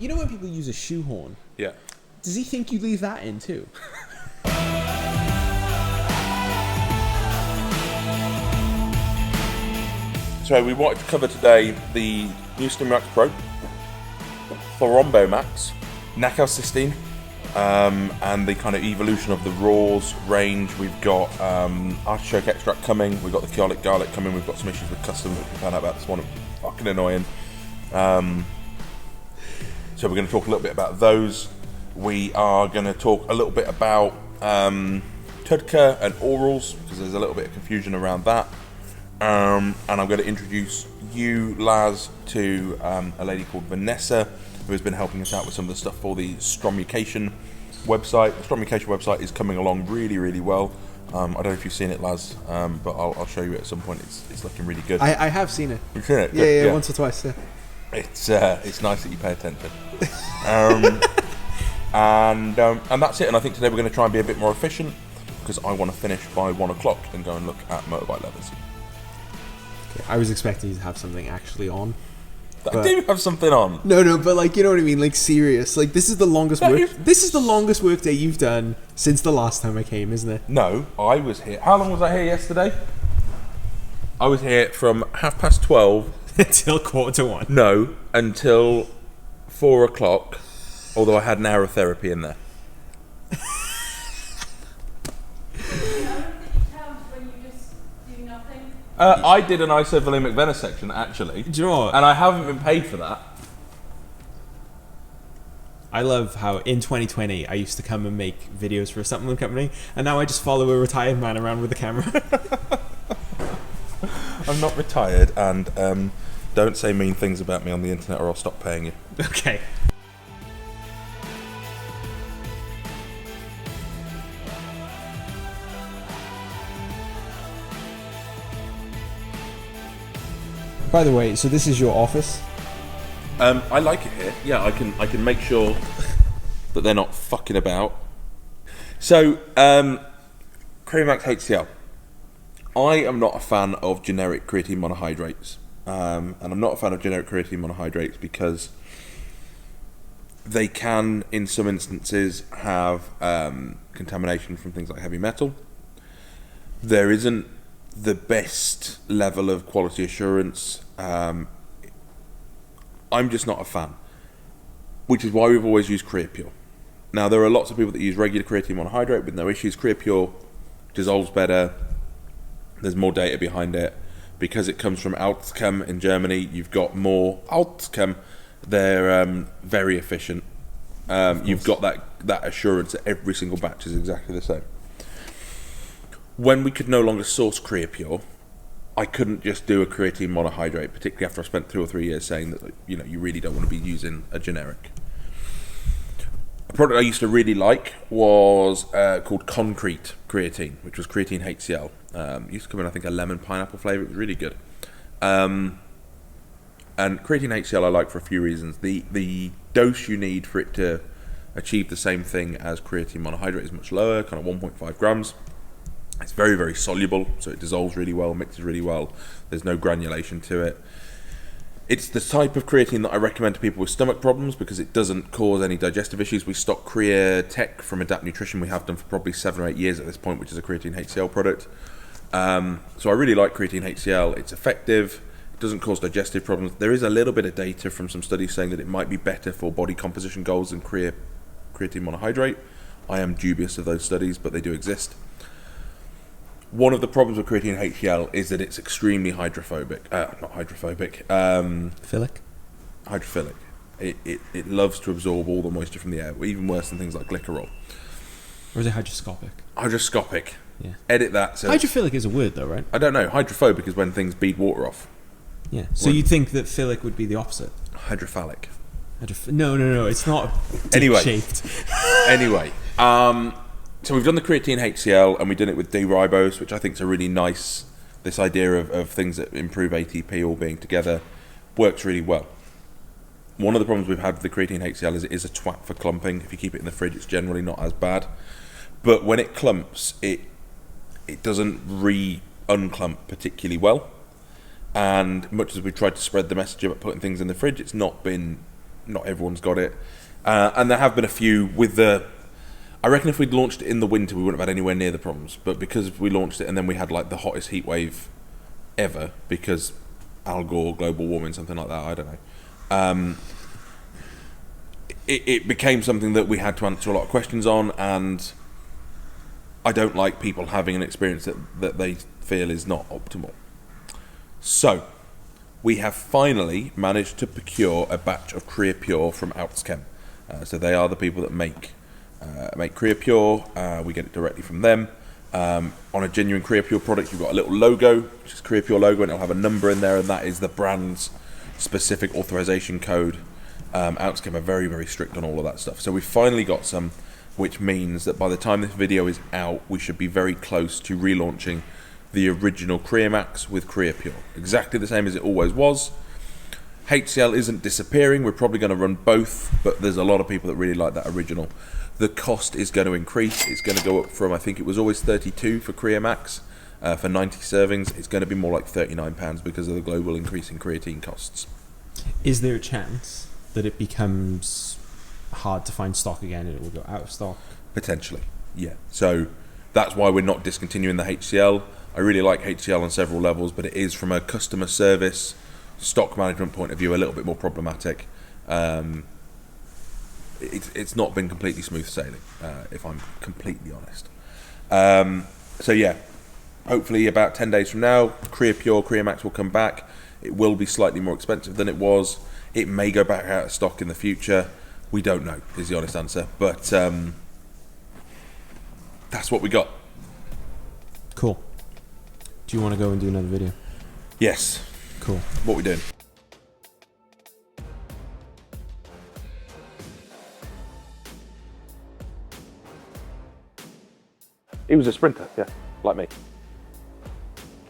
You know when people use a shoehorn? Yeah. Does he think you leave that in too? So we wanted to cover today the new Stimmax Pro, Thrombomax, Nacalcystine, and the kind of evolution of the Raws range. We've got artichoke extract coming, we've got the Keolic garlic coming, we've got some issues with customs which we found out about this morning. Fucking annoying. So we're going to talk a little bit about those. We are going to talk a little bit about Tudka and orals, because there's a little bit of confusion around that. And I'm going to introduce you, Laz, to a lady called Vanessa, who has been helping us out with some of the stuff for the Stromucation website. The Stromucation website is coming along really, really well. I don't know if you've seen it, Laz, but I'll show you it at some point. It's looking really good. I have seen it. You've seen it? Yeah, once or twice, yeah. It's nice that you pay attention. And that's it. And I think today we're going to try and be a bit more efficient, because I want to finish by 1 o'clock and go and look at motorbike leathers. Okay, I was expecting you to have something actually on. I do have something on. No, but like, you know what I mean? Like, serious. Like, this is the longest This is the longest work day you've done since the last time I came, isn't it? No, I was here. How long was I here yesterday? I was here from 12:30 until 1:45. No, until 4 o'clock. Although I had an hour of therapy in there. I did an isovolemic venesection, actually. Do you know what? And I haven't been paid for that. I love how in 2020 I used to come and make videos for a supplement company, and now I just follow a retired man around with a camera. I'm not retired, and don't say mean things about me on the internet or I'll stop paying you. Okay. By the way, so this is your office? I like it here. Yeah, I can make sure that they're not fucking about. So, Creamax HCl. I am not a fan of generic creatine monohydrates. And I'm not a fan of generic creatine monohydrates because they can, in some instances, have contamination from things like heavy metal. There isn't the best level of quality assurance. I'm just not a fan, which is why we've always used CreaPure. Now, there are lots of people that use regular creatine monohydrate with no issues. CreaPure dissolves better. There's more data behind it. Because it comes from Altchem in Germany, you've got more Altchem. They're very efficient. You've got that assurance that every single batch is exactly the same. When we could no longer source CreaPure, I couldn't just do a creatine monohydrate, particularly after I spent 2 or 3 years saying that you really don't want to be using a generic. A product I used to really like was called Concrete Creatine, which was creatine HCl. It used to come in, I think, a lemon pineapple flavour. It was really good. And creatine HCl I like for a few reasons. The dose you need for it to achieve the same thing as creatine monohydrate is much lower, kind of 1.5 grams. It's very, very soluble, so it dissolves really well, mixes really well. There's no granulation to it. It's the type of creatine that I recommend to people with stomach problems because it doesn't cause any digestive issues. We stock Createch from Adapt Nutrition. We have done for probably 7 or 8 years at this point, which is a creatine HCl product. So I really like creatine HCl. It's effective. It doesn't cause digestive problems. There is a little bit of data from some studies saying that it might be better for body composition goals than creatine monohydrate. I am dubious of those studies, but they do exist. One of the problems with creatine HCl is that it's extremely hydrophobic. Not hydrophobic. Philic? Hydrophilic. It loves to absorb all the moisture from the air, even worse than things like glycerol. Or is it hydroscopic? Hydroscopic. Yeah. Edit that. So hydrophilic is a word though, right? I don't know. Hydrophobic is when things bead water off. Yeah. So you'd think that philic would be the opposite? Hydrophilic. No. It's not shaped. Anyway. So we've done the creatine HCl and we've done it with D-ribose, which I think is a really nice, this idea of things that improve ATP all being together, works really well. One of the problems we've had with the creatine HCl is it is a twat for clumping. If you keep it in the fridge, it's generally not as bad. But when it clumps, it doesn't unclump particularly well. And much as we've tried to spread the message about putting things in the fridge, it's not been not everyone's got it. And there have been a few with the... I reckon if we'd launched it in the winter, we wouldn't have had anywhere near the problems. But because we launched it and then we had like the hottest heat wave ever, because Al Gore, global warming, something like that, I don't know. It became something that we had to answer a lot of questions on, and I don't like people having an experience that they feel is not optimal. So, we have finally managed to procure a batch of Korea Pure from Outschem. So they are the people that make Korea Pure. We get it directly from them. On a genuine Korea Pure product, you've got a little logo, which is Korea Pure logo, and it'll have a number in there, and that is the brand's specific authorization code. Outschem are very, very strict on all of that stuff. So we finally got some, which means that by the time this video is out, we should be very close to relaunching the original Korea Max with Korea Pure. Exactly the same as it always was. HCl isn't disappearing. We're probably going to run both, but there's a lot of people that really like that original. The cost is going to increase. It's going to go up from, I think it was always 32 for Korea Max. For 90 servings, it's going to be more like £39 because of the global increase in creatine costs. Is there a chance that it becomes hard to find stock again and it will go out of stock? Potentially, yeah. So that's why we're not discontinuing the HCl. I really like HCl on several levels, but it is from a customer service, stock management point of view a little bit more problematic. It's not been completely smooth sailing, if I'm completely honest. So yeah, hopefully about 10 days from now, Korea Pure, Korea Max will come back. It will be slightly more expensive than it was. It may go back out of stock in the future. We don't know, is the honest answer. But that's what we got. Cool. Do you want to go and do another video? Yes. Cool. What we doing? He was a sprinter, yeah, like me.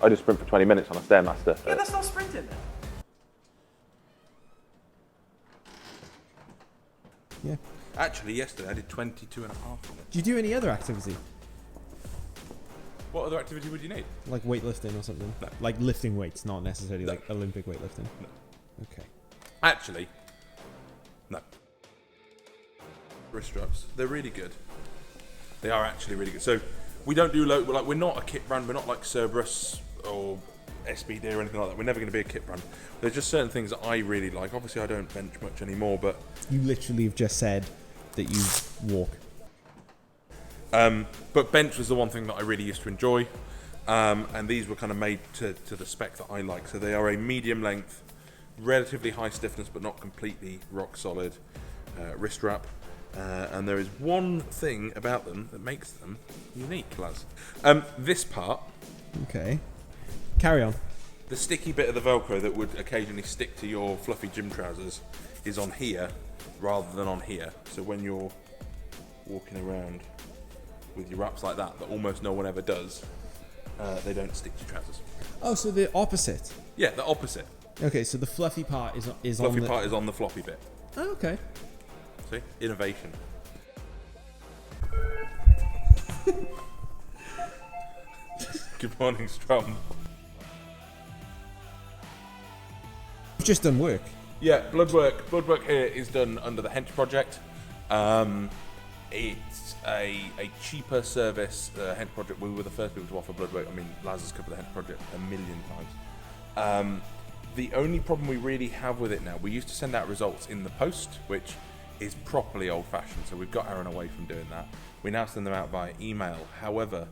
I just sprint for 20 minutes on a Stairmaster. Yeah, that's not sprinting then. Yeah. Actually, yesterday I did 22 and a half on it. Do you do any other activity? What other activity would you need? Like weightlifting or something? No. Like lifting weights, not necessarily No. like Olympic weightlifting? No. Okay. Actually, no. Wrist straps, they're really good. They are actually really good. So we don't do we're not a kit brand. We're not like Cerberus or SBD or anything like that. We're never going to be a kit brand. There's just certain things that I really like. Obviously, I don't bench much anymore, but You literally have just said that you walk. But bench was the one thing that I really used to enjoy, and these were kind of made to the spec that I like. So they are a medium length, relatively high stiffness, but not completely rock solid wrist strap. And there is one thing about them that makes them unique, lads. This part, Okay. Carry on. the sticky bit of the Velcro that would occasionally stick to your fluffy gym trousers, is on here rather than on here. So when you're walking around with your wraps like that almost no one ever does, they don't stick to your trousers. Oh, so the opposite. Yeah, the opposite. Okay, so the fluffy part is on Fluffy the... part is on the floppy bit. Oh, okay. See? Innovation. Good morning, Strom. You've just done work. Yeah, blood work here is done under the Hench project. It's a cheaper service. The Hench project, we were the first people to offer blood work. I mean, Laz has covered the Hench project a million times. The only problem we really have with it now, we used to send out results in the post, which is properly old-fashioned, so we've got Aaron away from doing that. We now send them out via email. However,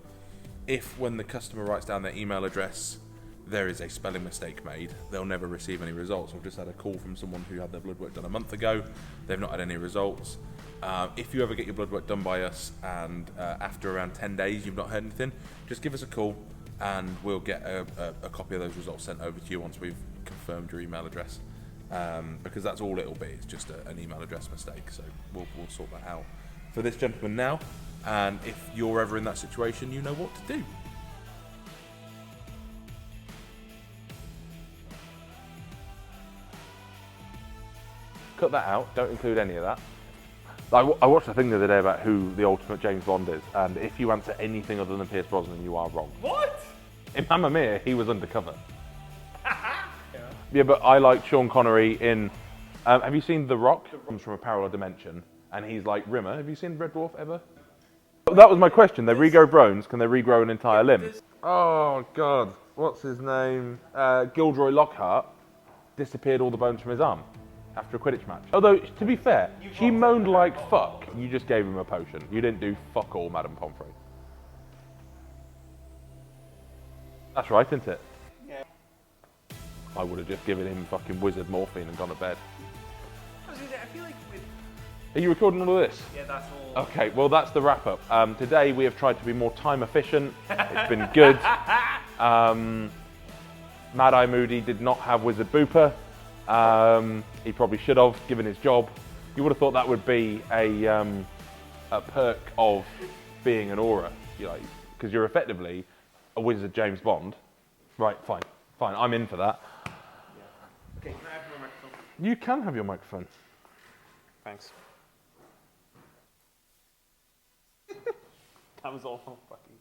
if when the customer writes down their email address, there is a spelling mistake made, they'll never receive any results. We've just had a call from someone who had their blood work done a month ago. They've not had any results. If you ever get your blood work done by us and after around 10 days you've not heard anything, just give us a call and we'll get a copy of those results sent over to you once we've confirmed your email address. Because that's all it'll be. It's just an email address mistake. So we'll sort that out for this gentleman now. And if you're ever in that situation, you know what to do. Cut that out. Don't include any of that. I watched a thing the other day about who the ultimate James Bond is, and if you answer anything other than Pierce Brosnan, you are wrong. What? In Mamma Mia, he was undercover. Yeah, but I like Sean Connery in Have you seen The Rock? Comes from a parallel dimension, and he's like, Rimmer, have you seen Red Dwarf ever? That was my question. They regrow bones. Can they regrow an entire limb? Oh, God. What's his name? Gilderoy Lockhart disappeared all the bones from his arm after a Quidditch match. Although, to be fair, he moaned like fuck. You just gave him a potion. You didn't do fuck all, Madame Pomfrey. That's right, isn't it? Yeah. I would have just given him fucking wizard morphine and gone to bed. I feel like with... Are you recording all of this? Yeah, that's all. Okay, well that's the wrap up. Today we have tried to be more time efficient. It's been good. Mad Eye Moody did not have Wizard Bupa. He probably should have, given his job. You would have thought that would be a perk of being an aura, because you're effectively a Wizard James Bond. Right, fine, I'm in for that. Yeah. Okay, can I have my microphone? You can have your microphone. Thanks. That was all fucking...